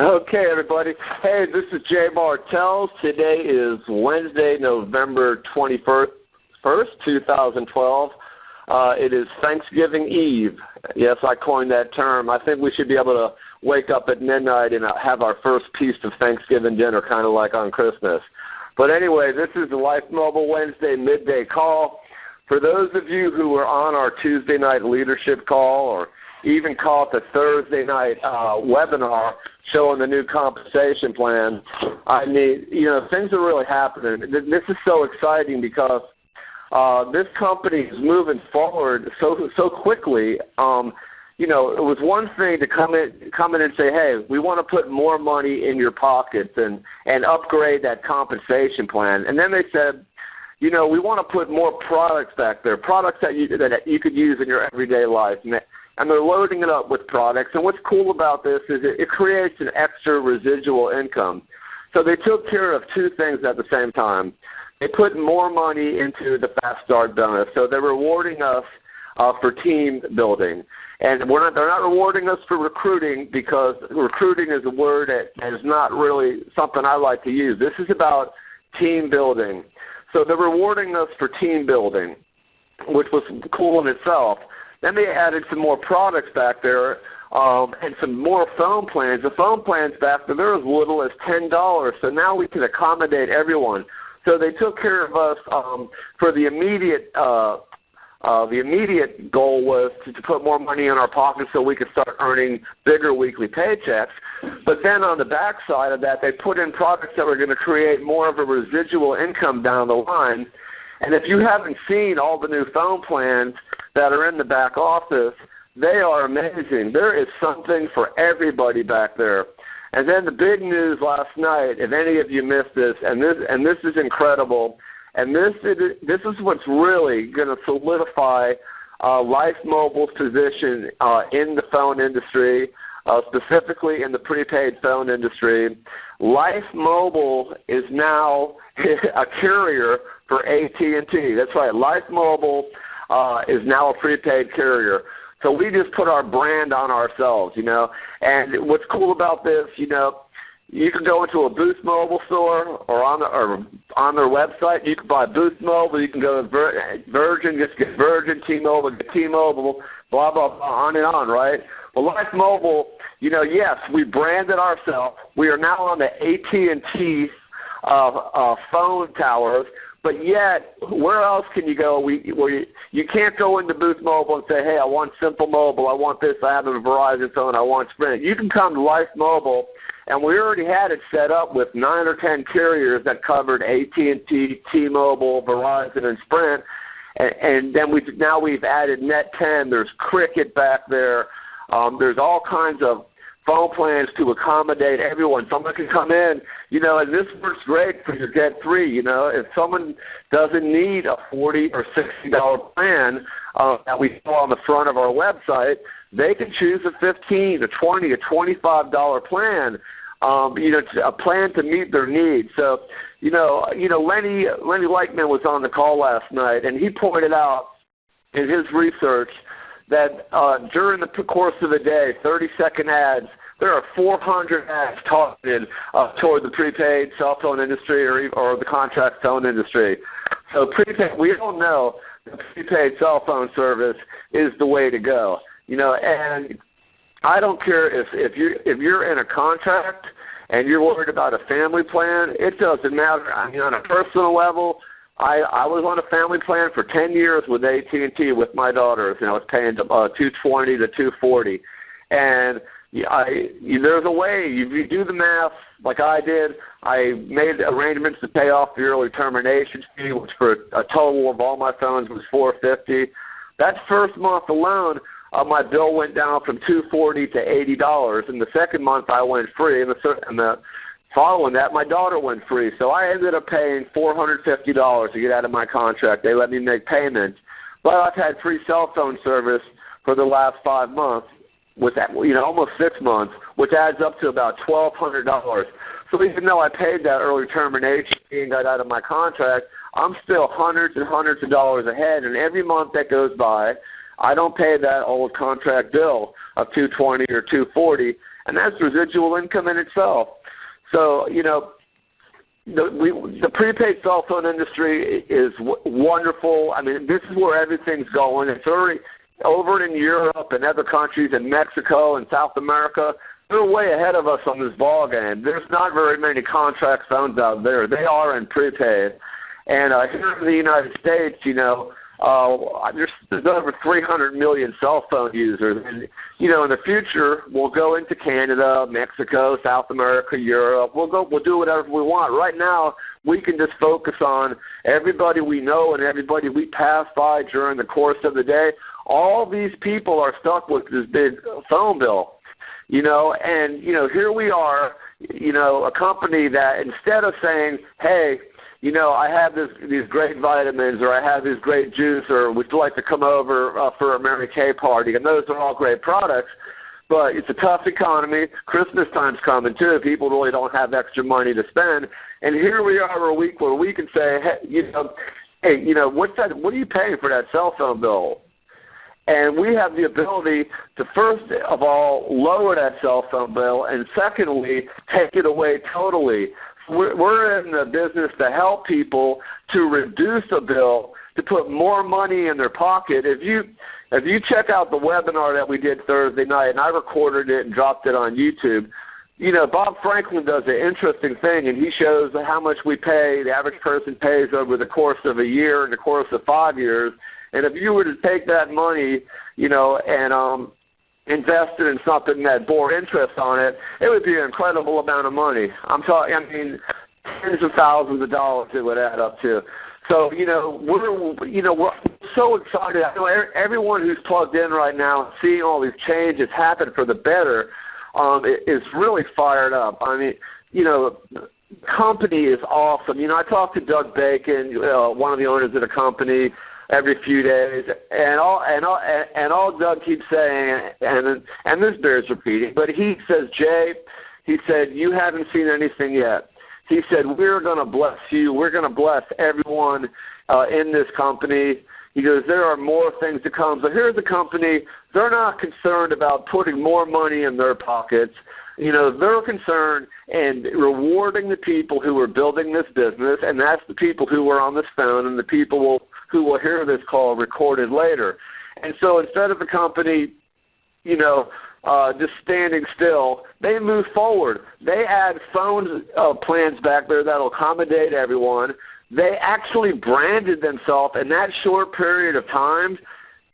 Okay, everybody. Hey, this is Jay Martell. Today is Wednesday, November 21st, 2012. It is Thanksgiving Eve. Yes, I coined that term. I think we should be able to wake up at midnight and have our first piece of Thanksgiving dinner, kind of like on Christmas. But anyway, this is the LifeMobile Wednesday midday call. For those of you who were on our Tuesday night leadership call or even caught the Thursday night webinar showing the new compensation plan, I mean, things are really happening. This is so exciting because this company is moving forward so quickly. It was one thing to come in and say, hey, we want to put more money in your pockets and upgrade that compensation plan. And then they said, we want to put more products back there, products that you could use in your everyday life. And they're loading it up with products. And what's cool about this is it creates an extra residual income. So they took care of two things at the same time. They put more money into the Fast Start bonus. So they're rewarding us for team building. And they're not rewarding us for recruiting, because recruiting is a word that is not really something I like to use. This is about team building. So they're rewarding us for team building, which was cool in itself. Then they added some more products back there and some more phone plans. The phone plans back there, they're as little as $10. So now we can accommodate everyone. So they took care of us for the immediate goal was to put more money in our pockets so we could start earning bigger weekly paychecks. But then on the backside of that, they put in products that were going to create more of a residual income down the line. And if you haven't seen all the new phone plans that are in the back office, they are amazing. There is something for everybody back there. And then the big news last night, if any of you missed this, and this is incredible, and this is what's really going to solidify LifeMobile's position in the phone industry, specifically in the prepaid phone industry. LifeMobile is now a carrier for At&t. That's right. LifeMobile is now a prepaid carrier. So we just put our brand on ourselves, And what's cool about this, you can go into a Boost Mobile store or on their website. You can buy Boost Mobile. You can go to Virgin, just get Virgin, Tmobile, get Tmobile, blah, blah, blah, on and on, right? Well, LifeMobile, yes, we branded ourselves. We are now on the At&t phone towers. But yet, where else can you go? You can't go into Boost Mobile and say, hey, I want Simple Mobile, I want this, I have a Verizon phone, I want Sprint. You can come to LifeMobile, and we already had it set up with 9 or 10 carriers that covered At&t, Tmobile, Verizon, and Sprint. And then we've added Net 10. There's Cricket back there. There's all kinds of phone plans to accommodate everyone. Someone can come in, and this works great for your debt-free. If someone doesn't need a $40 or $60 plan that we saw on the front of our website, they can choose a $15, a $20, a $25 plan, a plan to meet their needs. So, Lenny Lightman was on the call last night, and he pointed out in his research that during the course of the day, 30-second ads, there are 400 ads targeted toward the prepaid cell phone industry or the contract phone industry. So prepaid, we all know the prepaid cell phone service is the way to go. And I don't care if you're in a contract and you're worried about a family plan. It doesn't matter. I mean, on a personal level, I was on a family plan for 10 years with At&t with my daughters. I was paying $220 to $240, and there's a way. You do the math like I did. I made arrangements to pay off the early termination fee, which for a total of all my phones was $450. That first month alone, my bill went down from $240 to $80, and the second month I went free, and the following that, my daughter went free. So I ended up paying $450 to get out of my contract. They let me make payments. But I've had free cell phone service for the last 5 months, with that, almost 6 months, which adds up to about $1,200. So even though I paid that early termination fee and got out of my contract, I'm still hundreds and hundreds of dollars ahead. And every month that goes by, I don't pay that old contract bill of $220 or $240. and that's residual income in itself. So, the prepaid cell phone industry is wonderful. I mean, this is where everything's going. It's already over in Europe and other countries in Mexico and South America. They're way ahead of us on this ball game. There's not very many contract phones out there. They are in prepaid. And here in the United States, there's over 300 million cell phone users. And, in the future, we'll go into Canada, Mexico, South America, Europe. We'll do whatever we want. Right now, we can just focus on everybody we know and everybody we pass by during the course of the day. All these people are stuck with this big phone bill, and, here we are, a company that instead of saying, hey, I have these great vitamins, or I have this great juice, or would you like to come over for a Mary Kay party? And those are all great products, but it's a tough economy. Christmas time's coming, too. People really don't have extra money to spend. And here we are a week where we can say, hey, what's that? What are you paying for that cell phone bill? And we have the ability to, first of all, lower that cell phone bill, and secondly, take it away totally. We're in the business to help people to reduce a bill, to put more money in their pocket. If you check out the webinar that we did Thursday night, and I recorded it and dropped it on YouTube, Bob Franklin does an interesting thing, and he shows how much we pay, the average person pays over the course of a year and the course of 5 years. And if you were to take that money, and invest it in something that bore interest on it, it would be an incredible amount of money. Tens of thousands of dollars it would add up to. So, we're so excited. I know everyone who's plugged in right now, seeing all these changes happen for the better, is really fired up. I mean, the company is awesome. I talked to Doug Bacon, one of the owners of the company, every few days, and all Doug keeps saying, and this bears repeating, but he says, Jay, he said, you haven't seen anything yet. He said, we're going to bless you. We're going to bless everyone in this company. He goes, there are more things to come. So here's a company, they're not concerned about putting more money in their pockets. They're concerned in rewarding the people who are building this business, and that's the people who are on this phone and the people who will hear this call recorded later. And so instead of the company, just standing still, they move forward. They add phone plans back there that will accommodate everyone. They actually branded themselves in that short period of time,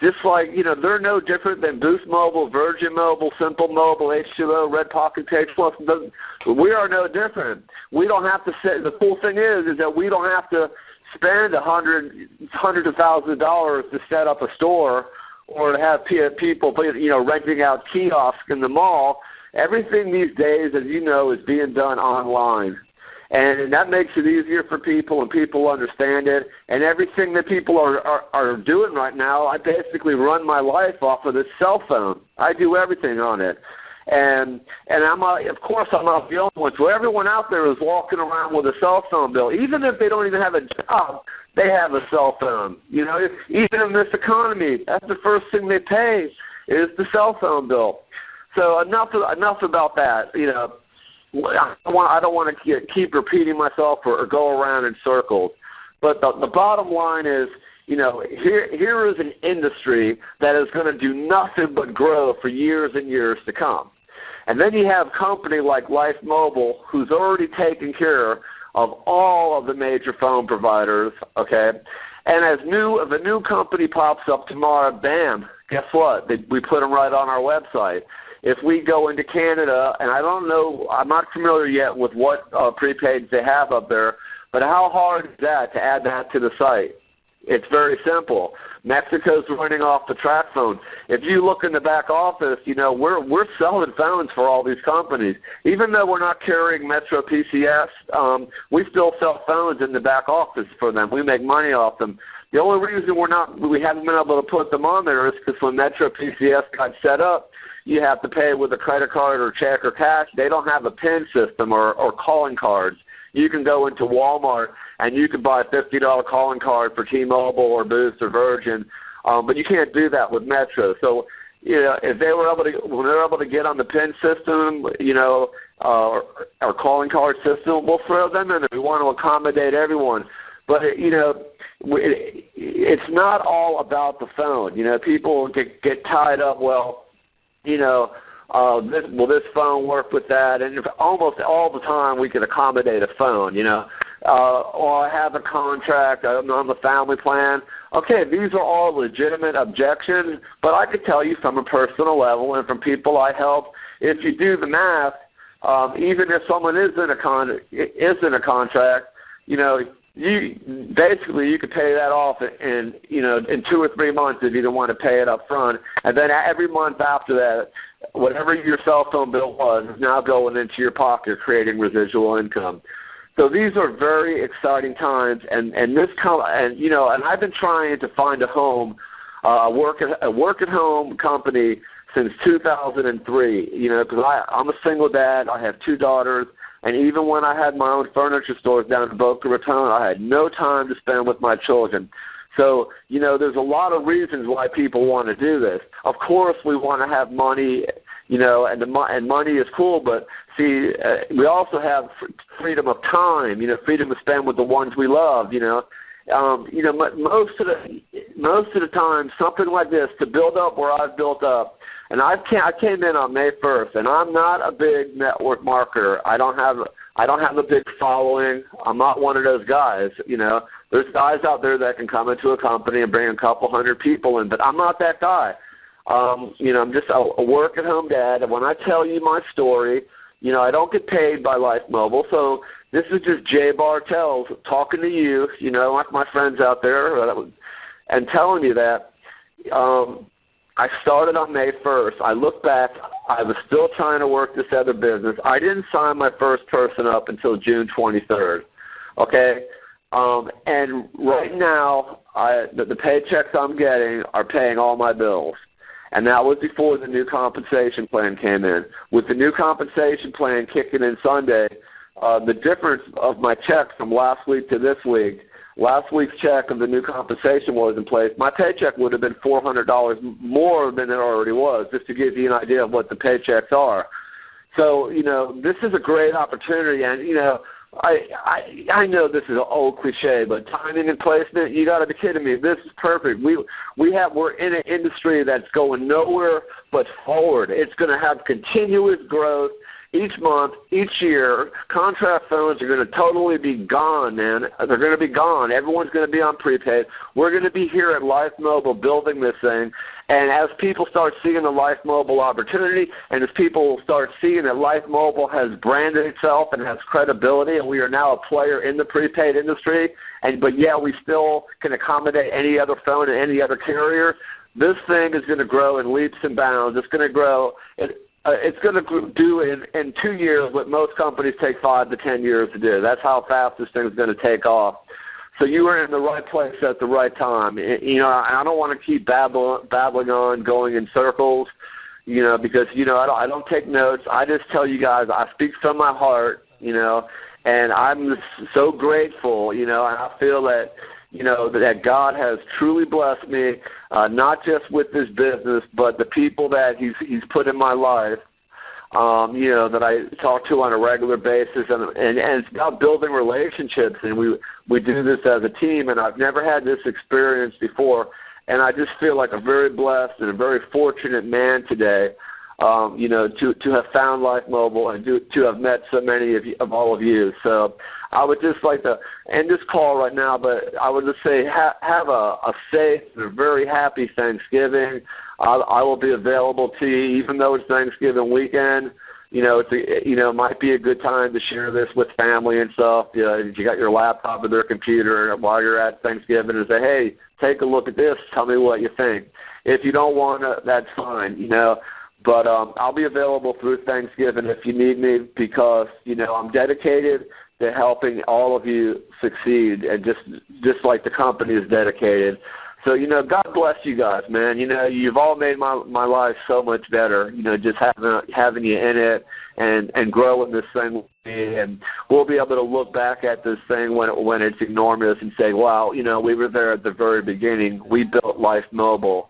just like, they're no different than Boost Mobile, Virgin Mobile, Simple Mobile, H2O, Red Pocket Page Plus. We are no different. We don't have to say, the cool thing is that we don't have to spend hundreds of thousands of dollars to set up a store or to have people, renting out kiosks in the mall. Everything these days, as you know, is being done online. And that makes it easier for people, and people understand it. And everything that people are doing right now, I basically run my life off of this cell phone. I do everything on it. And of course, I'm not the only one. So everyone out there is walking around with a cell phone bill. Even if they don't even have a job, they have a cell phone. Even in this economy, that's the first thing they pay is the cell phone bill. So enough about that. I don't want to keep repeating myself or go around in circles. But the bottom line is, here is an industry that is going to do nothing but grow for years and years to come. And then you have a company like LifeMobile, who's already taken care of all of the major phone providers, okay? And if a new company pops up tomorrow, bam, guess what? We put them right on our website. If we go into Canada, and I don't know, I'm not familiar yet with what prepaids they have up there, but how hard is that to add that to the site? It's very simple. Mexico's running off the track phone. If you look in the back office, we're selling phones for all these companies. Even though we're not carrying Metro PCS, we still sell phones in the back office for them. We make money off them. The only reason we haven't been able to put them on there is because when Metro PCS got set up, you have to pay with a credit card or check or cash. They don't have a PIN system or calling cards. You can go into Walmart and you can buy a $50 calling card for Tmobile or Boost or Virgin, but you can't do that with Metro. So, if they were able to, when they're able to get on the PIN system, our calling card system, we'll throw them in. We want to accommodate everyone. But, it's not all about the phone. People get tied up, will this phone work with that? And almost all the time we can accommodate a phone, or I have a contract, I'm on the family plan. Okay, these are all legitimate objections, but I could tell you from a personal level and from people I help, if you do the math, even if someone is in a contract, you could pay that off in 2 or 3 months if you don't want to pay it up front, and then every month after that, whatever your cell phone bill was is now going into your pocket, creating residual income. So these are very exciting times, and I've been trying to find a home, a work at home company since 2003. Because I'm a single dad, I have 2 daughters. And even when I had my own furniture stores down in Boca Raton, I had no time to spend with my children. So, there's a lot of reasons why people want to do this. Of course, we want to have money, and money is cool, but see, we also have freedom of time, freedom to spend with the ones we love, most of the time, something like this to build up where I've built up. And I came in on May 1st, and I'm not a big network marketer. I don't have a big following. I'm not one of those guys. There's guys out there that can come into a company and bring a couple hundred people in, but I'm not that guy. I'm just a work-at-home dad, and when I tell you my story, I don't get paid by LifeMobile, so this is just Jay Bartels talking to you, like my friends out there, and telling you that. I started on May 1st. I look back. I was still trying to work this other business. I didn't sign my first person up until June 23rd, okay? And right now, the paychecks I'm getting are paying all my bills. And that was before the new compensation plan came in. With the new compensation plan kicking in Sunday, the difference of my check from last week to this week, last week's check of the new compensation was in place, my paycheck would have been $400 more than it already was, just to give you an idea of what the paychecks are. So, this is a great opportunity, and, I know this is an old cliche, but timing and placement, you got to be kidding me. This is perfect. We're in an industry that's going nowhere but forward. It's going to have continuous growth. Each month, each year, contract phones are going to totally be gone, man. They're going to be gone. Everyone's going to be on prepaid. We're going to be here at LifeMobile building this thing. And as people start seeing the LifeMobile opportunity, and as people start seeing that LifeMobile has branded itself and has credibility, and we are now a player in the prepaid industry, but we still can accommodate any other phone and any other carrier, this thing is going to grow in leaps and bounds. It's going to grow. It's going to do in 2 years what most companies take 5 to 10 years to do. That's how fast this thing is going to take off. So you are in the right place at the right time. I don't want to keep babbling on, going in circles, because, I don't take notes. I just tell you guys, I speak from my heart, and I'm so grateful, and I feel that, that God has truly blessed me, not just with this business, but the people that He's put in my life, that I talk to on a regular basis, and it's about building relationships, and we do this as a team, and I've never had this experience before, and I just feel like a very blessed and a very fortunate man today, to have found LifeMobile and to have met so many of all of you. So I would just like to end this call right now, but I would just say have a safe and a very happy Thanksgiving. I will be available to you, even though it's Thanksgiving weekend. It might be a good time to share this with family and stuff. If you got your laptop or their computer while you're at Thanksgiving, and say, hey, take a look at this. Tell me what you think. If you don't want to, that's fine. But I'll be available through Thanksgiving if you need me, because I'm dedicated to helping all of you succeed, and just like the company is dedicated. So, God bless you guys, man. You've all made my life so much better, just having you in it and growing this thing with me. And we'll be able to look back at this thing when it's enormous and say, wow, we were there at the very beginning. We built LifeMobile.